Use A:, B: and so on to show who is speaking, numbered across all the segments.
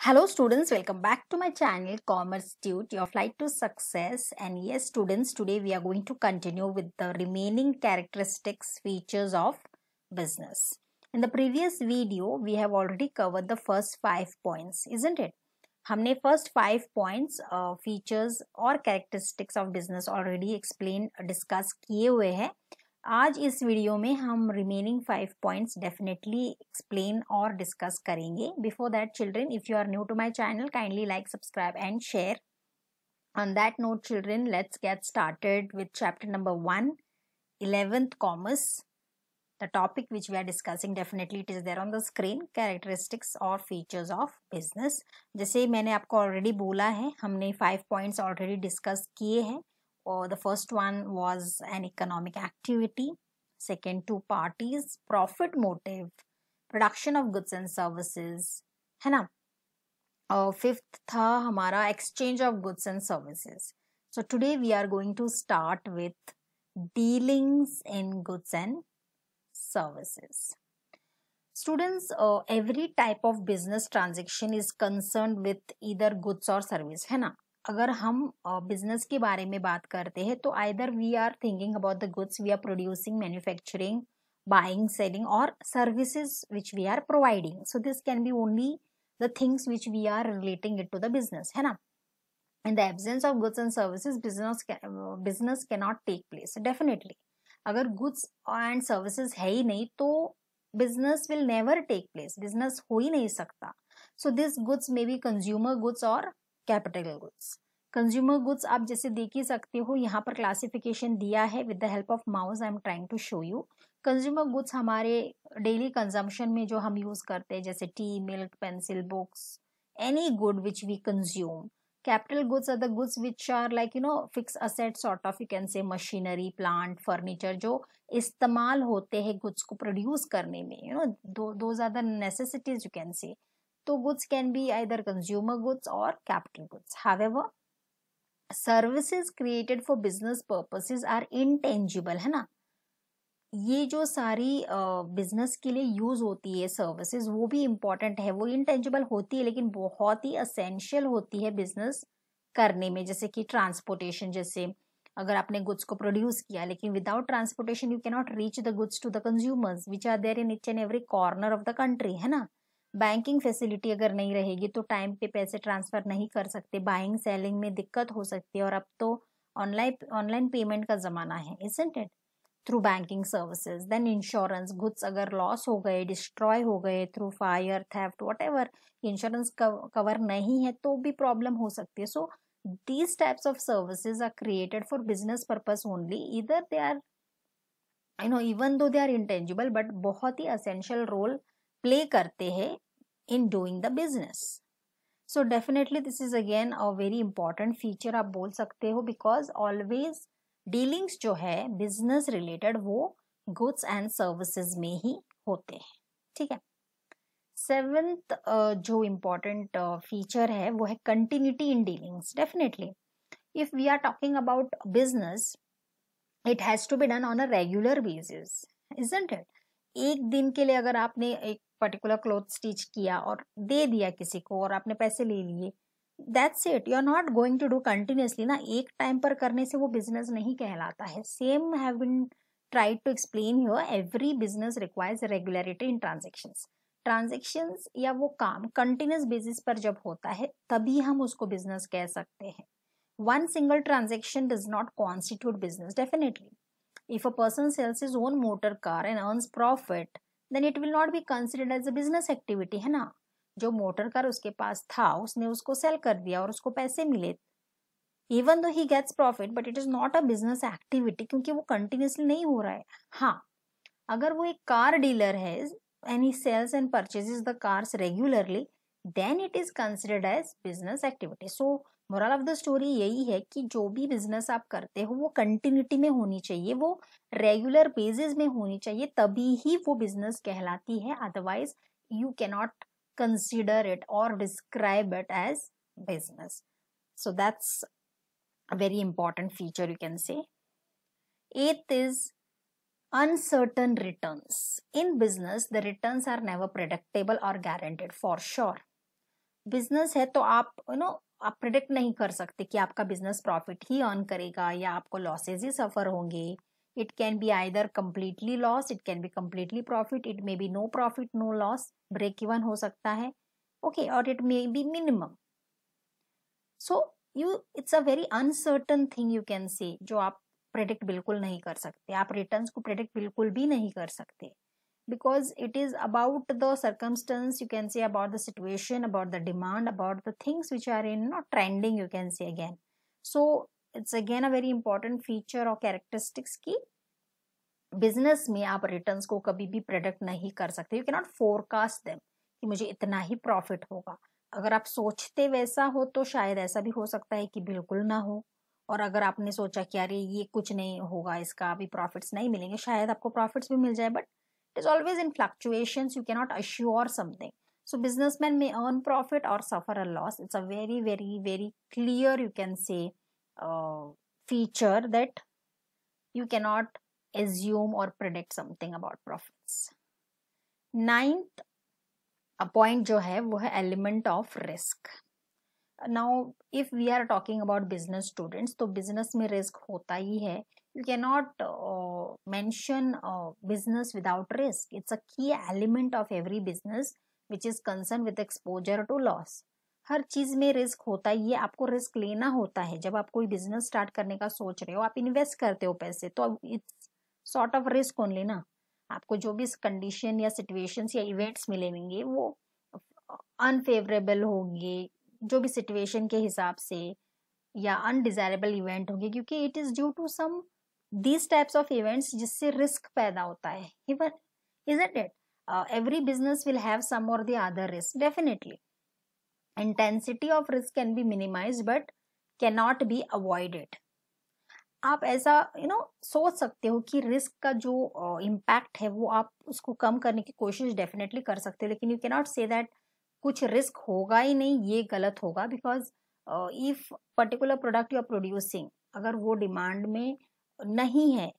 A: Hello students, welcome back to my channel Commerce Tute, your flight to success. And yes students, today we are going to continue with the remaining characteristics features of business. In the previous video, we have already covered the first 5 points, isn't it? हमने first 5 points features और characteristics of business already explain discuss किए हुए हैं. आज इस video में हम remaining 5 points definitely explain और डिस्कस करेंगे. Before that children, if you are new to my channel, kindly like, subscribe and share. On that note children, let's get started with chapter number 1, 11th commerce. The topic which we are discussing, definitely it is there on the screen, characteristics or features of business. जैसे मैंने आपको already बोला है, हमने 5 points already discuss किए हैं. The first one was an economic activity. Second, two parties, profit motive, production of goods and services, है ना. Fifth था हमारा exchange of goods and services. So today we are going to start with dealings in goods and services. Students, every type of business transaction is concerned with either goods or service, है ना. अगर हम business के बारे में बात करते हैं तो either we are thinking about the goods we are producing, manufacturing, buying, selling, और services which we are providing. So this can be only the things which we are relating it to the business, है ना. In the absence of goods and services business can not take place. Definitely अगर goods and services है ही नहीं तो business will never take place. Business हो ही नहीं सकता. So this goods may be consumer goods और कैपिटल गुड्स. कंज्यूमर गुड्स आप जैसे देख ही सकते हो, यहाँ पर क्लासिफिकेशन दिया है with the help of mouse. I am trying to show you. Consumer goods हमारे डेली कंजम्पशन में जो हम यूज करते हैं, जैसे tea, milk, pencil, books, any good which we consume. Capital goods are the goods which are like fix asset sort of, you can say machinery, plant, furniture, जो इस्तेमाल होते हैं गुड्स को प्रोड्यूस करने में. Those are the necessities, you can से. So goods can be either consumer goods or capital goods. However, services created for business purposes are intangible, है ना. ये जो सारी बिजनेस के लिए यूज होती है सर्विसेज, वो भी इम्पोर्टेंट है. वो इंटेंजिबल होती है लेकिन बहुत ही असेंशियल होती है बिजनेस करने में. जैसे कि ट्रांसपोर्टेशन, जैसे अगर आपने गुड्स को प्रोड्यूस किया लेकिन without transportation you can not reach the goods to the consumers which are there in each and every corner of the country, है ना. बैंकिंग फैसिलिटी अगर नहीं रहेगी तो टाइम पे पैसे ट्रांसफर नहीं कर सकते. बाइंग सेलिंग में दिक्कत हो सकती है. और अब तो ऑनलाइन पेमेंट का जमाना है, isn't it, through banking services. Then insurance, goods अगर लॉस हो गए, डिस्ट्रॉय हो गए through fire, theft, whatever, insurance cover नहीं है तो भी प्रॉब्लम हो सकती है. सो these types of services are created for business purpose only. Either they are, even though they are intangible, but बहुत ही essential role play करते हैं in doing the business. So definitely this is again a very important feature आप बोल सकते हो, because always dealings जो है business related वो goods and services में ही होते हैं. ठीक है. 7th जो important feature है वो है continuity in dealings. Definitely if we are talking about business, it has to be done on a regular basis, isn't it? एक दिन के लिए अगर आपने एक पर्टिकुलर क्लोथ स्टिच किया और दे दिया किसी को और आपने पैसे ले लिए, that's it. You are not going to do continuously ना. एक टाइम पर करने से वो बिजनेस नहीं कहलाता है. Same have been tried to explain here. Every business requires regularity in transactions या वो काम कंटिन्यूस बेसिस पर जब होता है तभी हम उसको बिजनेस कह सकते हैं. One single transaction does not constitute business. Definitely, if a person sells his own motor car and earns profit, then it will not be considered as a business activity, है ना. जो मोटर कार उसके पास था उसने उसको cell कर दिया और उसको पैसे मिले, even though he gets profit, but it is not a business activity क्योंकि वो continuously नहीं हो रहा है. हाँ, अगर वो एक कार डीलर है and he sells and purchases the cars regularly, then it is considered as business activity. So moral of the story यही है कि जो भी बिजनेस आप करते हो वो कंटिन्यूटी में होनी चाहिए, वो रेगुलर बेसिस में होनी चाहिए, तभी ही वो बिजनेस कहलाती है. Otherwise you can not consider it और describe it as business. So that's a very important feature, you can say. 8th is uncertain returns. In business, the returns are never predictable or guaranteed for sure. Business है तो आप आप predict नहीं कर सकते कि आपका बिजनेस प्रॉफिट ही earn करेगा या आपको लॉसेज ही सफर होंगे. It can be either completely loss, it can be completely profit, it may be no profit no loss, break even हो सकता है. ओके, और it may be minimum. So it's a very uncertain thing you can say, जो आप predict बिल्कुल नहीं कर सकते. आप रिटर्न्स को प्रेडिक्ट बिल्कुल भी नहीं कर सकते, because it is about the circumstance, you can say, about the situation, about the demand, about the things which are in not trending, you can say again. So it's again a very important feature or characteristics की business में आप returns को कभी भी predict नहीं कर सकते. You can not forecast them कि मुझे इतना ही प्रॉफिट होगा. अगर आप सोचते वैसा हो तो शायद ऐसा भी हो सकता है कि बिल्कुल ना हो, और अगर आपने सोचा कि अरे ये कुछ नहीं होगा, इसका अभी प्रॉफिट्स नहीं मिलेंगे, शायद आपको प्रॉफिट्स भी मिल जाए, but it is always in fluctuations, you cannot assure something. So businessmen may earn profit or suffer a loss. It's a very very very clear, you can say, feature that you cannot assume or predict something about profits. Ninth point जो है वो है element of risk. Now if we are talking about business students, तो business में risk होता ही है. You cannot mention business without risk. It's a key element of every business which is concerned with exposure to loss. हर चीज में risk होता ही है, आपको risk लेना होता है. जब आप कोई बिजनेस स्टार्ट करने का सोच रहे हो, आप इन्वेस्ट करते हो पैसे, तो it's sort of risk only ना. आपको जो भी कंडीशन या सिचुएशंस या इवेंट्स मिलेंगे वो अनफेवरेबल होंगे, जो भी सिचुएशन के हिसाब से, या अनडिजायरेबल इवेंट होंगे, क्योंकि it is due to some these types of events जिससे रिस्क पैदा होता है. Even isn't it? Every business will have some or the other risk. Definitely, intensity of risk can be minimized but cannot be avoided. आप ऐसा सोच सकते हो कि रिस्क का जो इम्पैक्ट है वो आप उसको कम करने की कोशिश डेफिनेटली कर सकते हो, लेकिन यू कैनॉट से दैट कुछ रिस्क होगा ही नहीं, ये गलत होगा. Because if particular product you are producing, अगर वो डिमांड में नहीं है,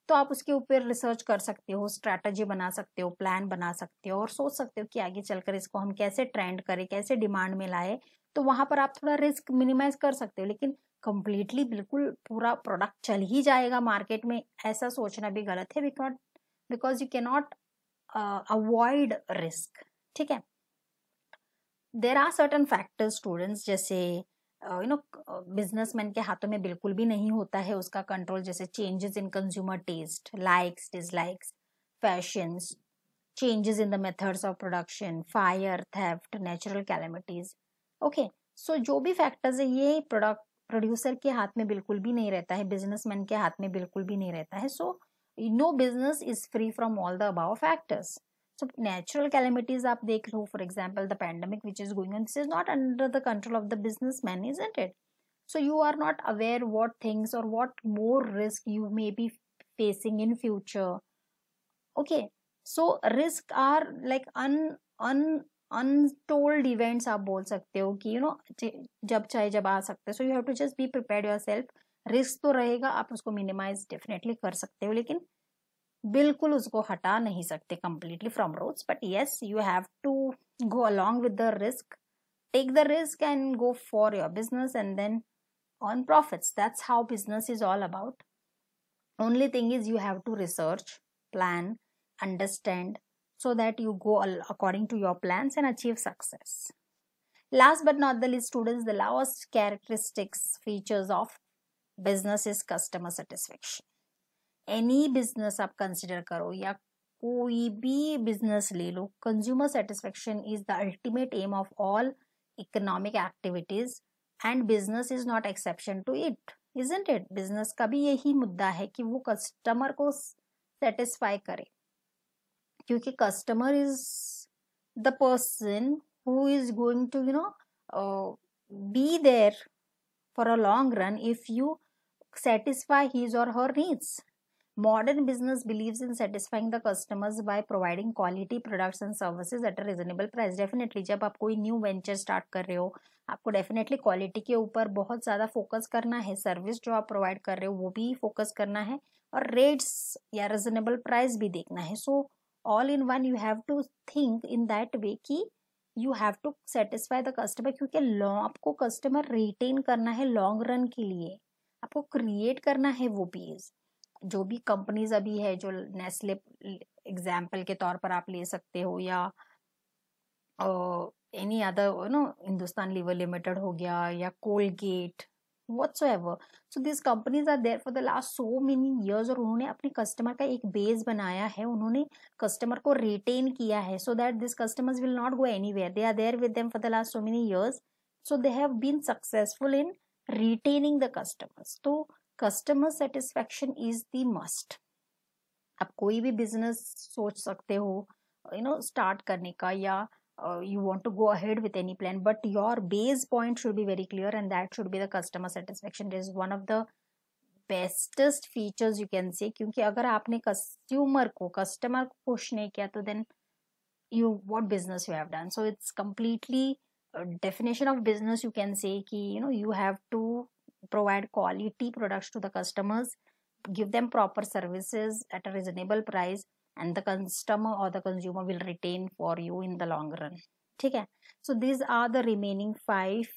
A: तो आप उसके ऊपर रिसर्च कर सकते हो, स्ट्रैटेजी बना सकते हो, प्लान बना सकते हो, और सोच सकते हो कि आगे चलकर इसको हम कैसे ट्रेंड करें, कैसे डिमांड में लाए. तो वहां पर आप थोड़ा रिस्क मिनिमाइज कर सकते हो. लेकिन कंप्लीटली बिल्कुल पूरा प्रोडक्ट चल ही जाएगा मार्केट में, ऐसा सोचना भी गलत है. Because you cannot avoid risk. ठीक है. There are certain factors students, जैसे बिजनेसमैन के हाथों में बिल्कुल भी नहीं होता है उसका कंट्रोल, जैसे changes in consumer taste, likes dislikes, fashions, changes in the methods of production, fire, theft, natural calamities. Okay, so जो भी फैक्टर्स है ये प्रोड्यूसर के हाथ में बिल्कुल भी नहीं रहता है, बिजनेसमैन के हाथ में बिल्कुल भी नहीं रहता है. So no business is free from all the above factors. So natural calamities आप देख लो, for example the pandemic which is going on, this is not under the control of the businessman, isn't it? So you are not aware what things or what more risk you may be facing in future. Okay, so risk are like untold events आप बोल सकते हो कि जब चाहे जब आ सकते हैं. So you have to just be prepared yourself. Risk तो रहेगा, आप उसको मिनिमाइज डेफिनेटली कर सकते हो, लेकिन बिल्कुल उसको हटा नहीं सकते completely from roads. But yes, you have to go along with the risk, take the risk and go for your business and then earn profits. That's how business is all about. Only thing is you have to research, plan, understand, so that you go according to your plans and achieve success. Last but not the least, students, the last characteristics, features of business is customer satisfaction. Any business आप consider करो या कोई भी business ले लो, consumer satisfaction is the ultimate aim of all economic activities and business is not exception to it, isn't it? Business का भी यही मुद्दा है कि वो कस्टमर को सेटिस्फाई करे, क्योंकि customer is the person who is going to be there for a long run if you satisfy his or her needs. Modern business believes in satisfying the customers by providing quality products and services at a reasonable price. Definitely जब आप कोई new venture start कर रहे हो, आपको definitely quality के ऊपर बहुत ज़्यादा फोकस करना है, सर्विस जो आप प्रोवाइड कर रहे हो वो भी फोकस करना है, और रेट्स या रिजनेबल प्राइस भी देखना है. So all in one you have to think in that way कि you have to satisfy the customer, क्योंकि आपको कस्टमर रिटेन करना है लॉन्ग रन के लिए, आपको क्रिएट करना है वो बेस। जो भी कंपनीज अभी है, जो नेस्ले एग्जाम्पल के तौर पर आप ले सकते हो, या any other Hindustan Lever Limited हो गया, या Colgate, whatsoever. So these companies are there for the last so many years, और उन्होंने अपने कस्टमर का एक बेस बनाया है, उन्होंने कस्टमर को रिटेन किया है, so that these customers will not go anywhere. They are there with them for the last so many years, so they have been successful in retaining the customers. तो customer satisfaction is the must. आप कोई भी business सोच सकते हो start करने का, या you want to go ahead with any plan, but your base point should be very clear, and that should be the customer satisfaction. It is one of the bestest features you can say, क्योंकि अगर आपने customer को खुश नहीं किया, तो then what business you have done? So it's completely a definition of business, you can say, कि you have to provide quality products to the customers, give them proper services at a reasonable price, and the customer or the consumer will retain for you in the long run. ठीक है? So these are the remaining 5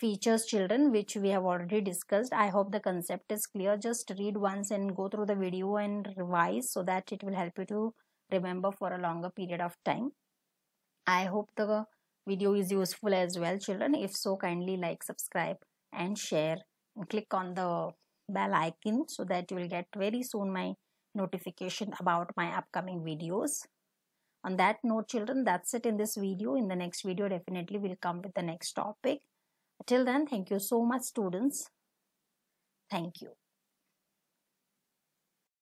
A: features, children, which we have already discussed. I hope the concept is clear. Just read once and go through the video and revise, so that it will help you to remember for a longer period of time. I hope the video is useful as well, children. If so, kindly like, subscribe and share, and click on the bell icon, so that you will get very soon my notification about my upcoming videos. On that note, children, that's it in this video. In the next video, definitely we'll come with the next topic. Till then, thank you so much, students. Thank you.